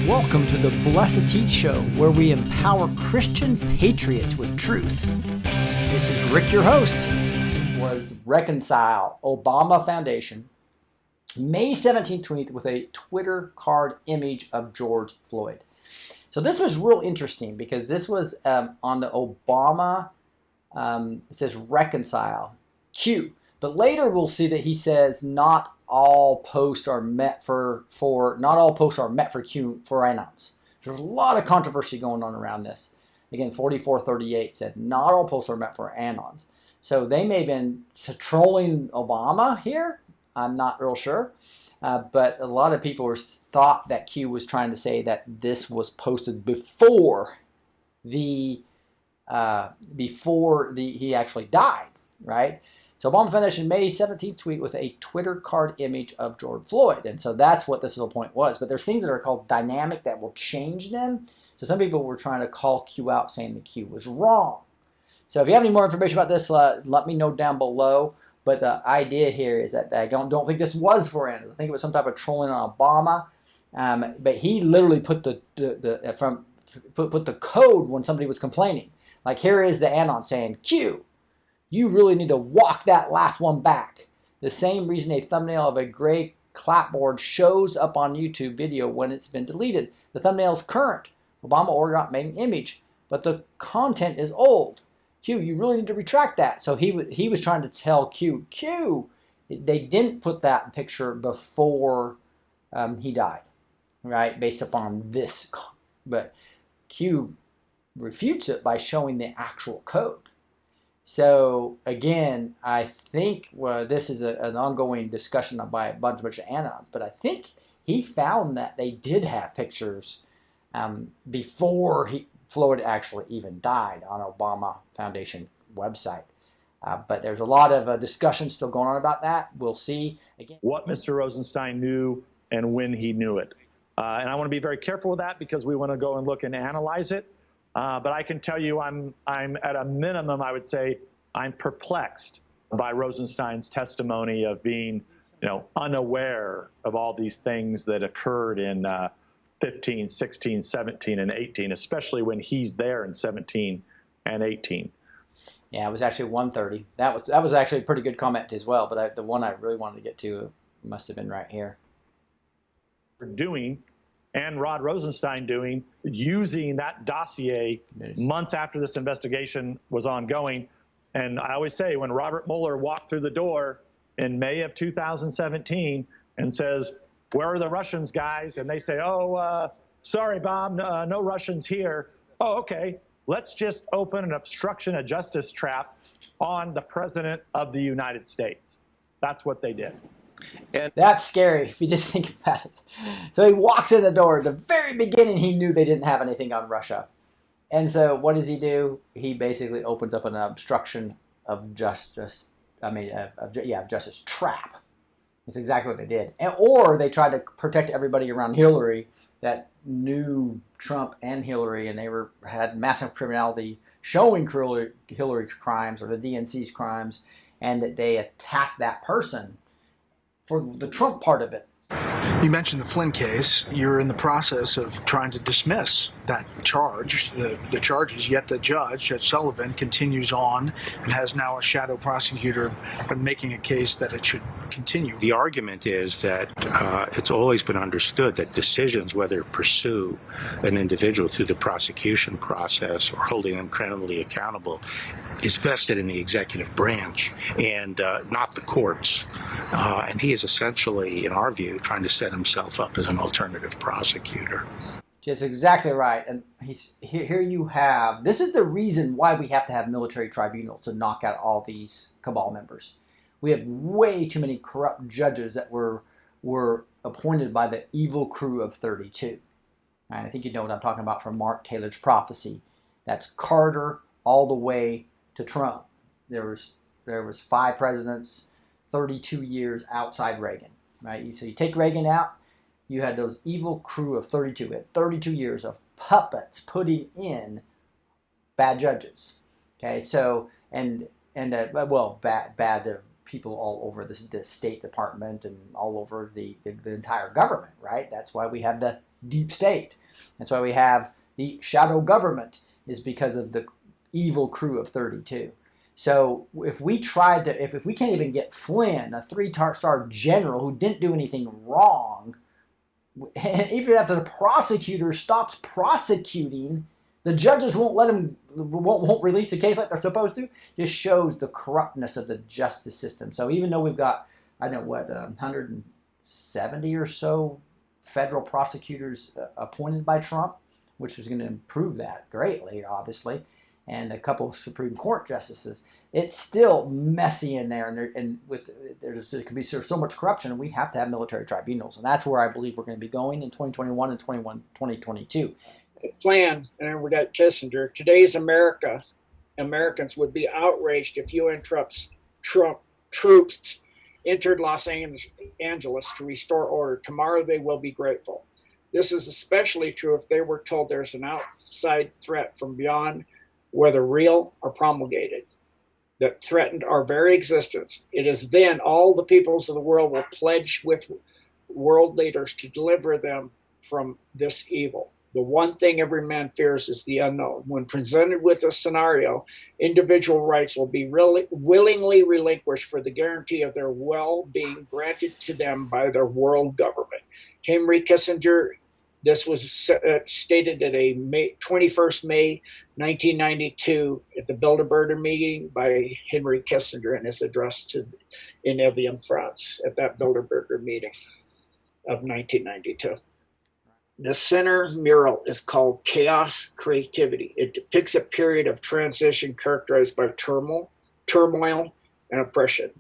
Welcome to the Blessed Teach Show, where we empower Christian patriots with truth. This is Rick, your host. Was Reconcile Obama Foundation, May 17th, 20th, with a Twitter card image of George Floyd. So this was real interesting because this was on the Obama, it says Reconcile, Q. But later we'll see that he says not all posts are meant for Q for anons. There's a lot of controversy going on around this. Again, 4438 said not all posts are meant for anons. So they may have been trolling Obama here. I'm not real sure. But a lot of people thought that Q was trying to say that this was posted before he actually died, right? So Obama Foundation May 17th tweet with a Twitter card image of George Floyd. And so that's what this whole point was. But there's things that are called dynamic that will change them. So some people were trying to call Q out saying the Q was wrong. So if you have any more information about this, let me know down below. But the idea here is that I don't think this was for anons. I think it was some type of trolling on Obama. But he literally put the code when somebody was complaining. Like here is the anon saying, Q, you really need to walk that last one back. The same reason a thumbnail of a gray clapboard shows up on YouTube video when it's been deleted. The thumbnail is current. Obama ordered not made an image, but the content is old. Q, you really need to retract that. So he was trying to tell Q, they didn't put that picture before he died, right? Based upon this. But Q refutes it by showing the actual code. So again, I think this is an ongoing discussion by a bunch of anons, but I think he found that they did have pictures before Floyd actually even died on Obama Foundation website. But there's a lot of discussion still going on about that. We'll see. Again, what Mr. Rosenstein knew and when he knew it. And I want to be very careful with that because we want to go and look and analyze it. But I can tell you I'm at a minimum, I would say, I'm perplexed by Rosenstein's testimony of being, unaware of all these things that occurred in 15, 16, 17, and 18, especially when he's there in 17 and 18. Yeah, it was actually 1:30. That was actually a pretty good comment as well, but the one I really wanted to get to must have been right here. Doing, and Rod Rosenstein doing, using that dossier months after this investigation was ongoing. And I always say when Robert Mueller walked through the door in May of 2017 and says, where are the Russians, guys? And they say, sorry, Bob, no Russians here. Oh, okay. Let's just open an obstruction of justice trap on the President of the United States. That's what they did. And that's scary if you just think about it. So he walks in the door. At the very beginning, he knew they didn't have anything on Russia. And so what does he do? He basically opens up an obstruction of justice trap. That's exactly what they did. Or they tried to protect everybody around Hillary that knew Trump and Hillary, and they had massive criminality showing Hillary's crimes or the DNC's crimes, and that they attacked that person for the Trump part of it. You mentioned the Flynn case. You're in the process of trying to dismiss that charge, the charges, yet the Judge Sullivan, continues on and has now a shadow prosecutor making a case that it should continue. The argument is that it's always been understood that decisions whether to pursue an individual through the prosecution process or holding them criminally accountable is vested in the executive branch and not the courts. And he is essentially, in our view, trying to set himself up as an alternative prosecutor. That's exactly right. And here you have, this is the reason why we have to have military tribunals to knock out all these cabal members. We have way too many corrupt judges that were appointed by the evil crew of 32. And I think you know what I'm talking about from Mark Taylor's prophecy. That's Carter all the way to Trump. There was 5 presidents, 32 years outside Reagan. Right? So you take Reagan out, you had those evil crew of 32. We had 32 years of puppets putting in bad judges. Okay, so bad people all over the State Department and all over the entire government, right? That's why we have the deep state. That's why we have the shadow government, is because of the evil crew of 32. So if we tried to, if we can't even get Flynn, a 3-star general who didn't do anything wrong, even after the prosecutor stops prosecuting, the judges won't let him, won't release the case like they're supposed to. Just shows the corruptness of the justice system. So even though we've got, I don't know what, 170 or so federal prosecutors appointed by Trump, which is going to improve that greatly, obviously, and a couple of Supreme Court justices, it's still messy in there, and there can be so much corruption, and we have to have military tribunals, and that's where I believe we're going to be going in 2021 and 2022. The plan, and we got Kissinger. Today's Americans would be outraged if UN troops entered Los Angeles to restore order. Tomorrow they will be grateful. This is especially true if they were told there's an outside threat from beyond, whether real or promulgated, that threatened our very existence. It is then all the peoples of the world will pledge with world leaders to deliver them from this evil. The one thing every man fears is the unknown. When presented with a scenario, individual rights will be willingly relinquished for the guarantee of their well-being granted to them by their world government. Henry Kissinger, this was stated at a 21st May 1992 at the Bilderberger meeting by Henry Kissinger in his address in Evian, France, at that Bilderberger meeting of 1992. The center mural is called Chaos Creativity. It depicts a period of transition characterized by turmoil and oppression.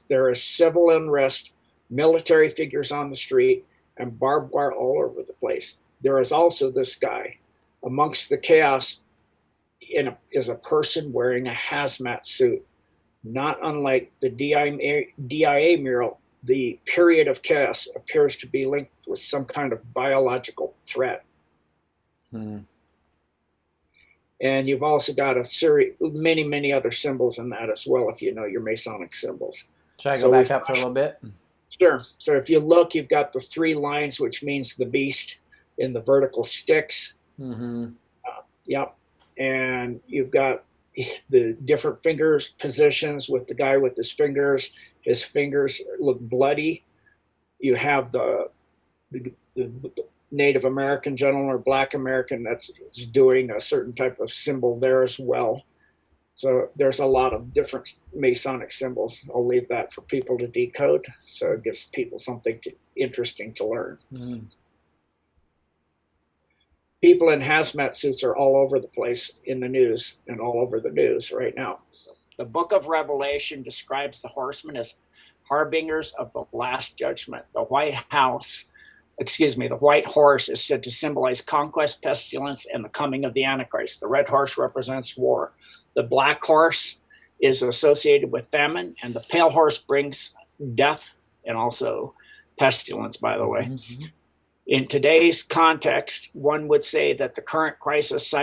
There is civil unrest, military figures on the street, and barbed wire all over the place. There is also this guy. Amongst the chaos is a person wearing a hazmat suit. Not unlike the DIA mural, the period of chaos appears to be linked with some kind of biological threat. And you've also got a series, many other symbols in that as well, if you know your Masonic symbols. Should I go back up for a little bit? Sure. So if you look, you've got the 3 lines, which means the beast in the vertical sticks. Yep. And you've got the different fingers positions with the guy with his fingers. His fingers look bloody. You have the Native American gentleman or Black American that's doing a certain type of symbol there as well. So there's a lot of different Masonic symbols. I'll leave that for people to decode. So it gives people something interesting to learn. People in hazmat suits are all over the place in the news and all over the news right now. The book of Revelation describes the horsemen as harbingers of the last judgment. The white horse is said to symbolize conquest, pestilence, and the coming of the Antichrist. The red horse represents war. The black horse is associated with famine, and the pale horse brings death and also pestilence, by the way. In today's context, one would say that the current crisis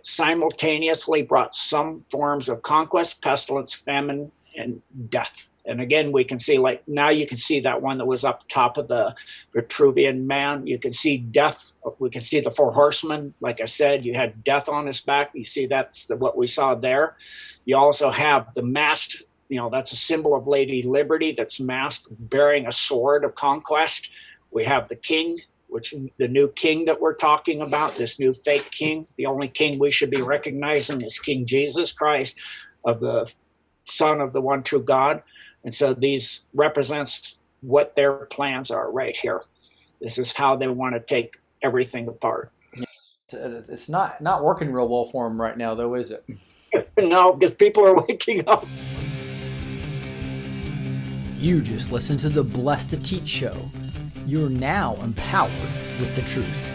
simultaneously brought some forms of conquest, pestilence, famine, and death. And again, we can see, like, now you can see that one that was up top of the Vitruvian man. You can see death. We can see the 4 horsemen. Like I said, you had death on his back. You see that's what we saw there. You also have the masked, that's a symbol of Lady Liberty that's masked, bearing a sword of conquest. We have the king, which the new king that we're talking about, this new fake king. The only king we should be recognizing is King Jesus Christ, of the Son of the one true God. And so these represents what their plans are right here. This is how they want to take everything apart. It's not working real well for them right now, though, is it? No, because people are waking up. You just listened to the Blessed to Teach show. You're now empowered with the truth.